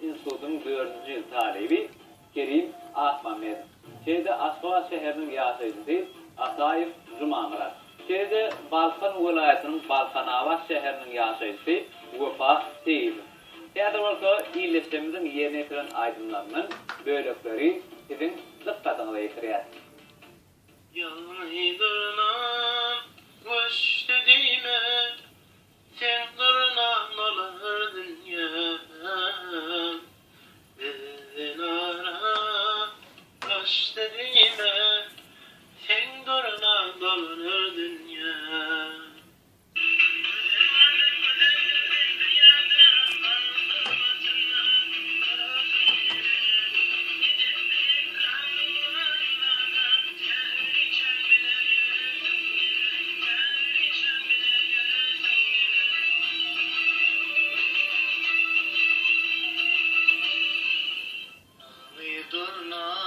İnstitutun 4. yıl talebi Kerim Ahmamed. Şeyde Asfa şehrinin yaşayıcısı Asayif Zumamrat. Şeyde Balkan vilayetinin Balkanavas şehrinin yaşayıcısı Vefa Seyir. Şeyde olsa iyileşmemizin yerine getiren aydınlarının bölükleri sizin dikkatinize getiriyat. Yaydırnam kuş dediğime sen durnan olur dünya. Ben ara kuş dediğime sen durnan olur dünya. Durna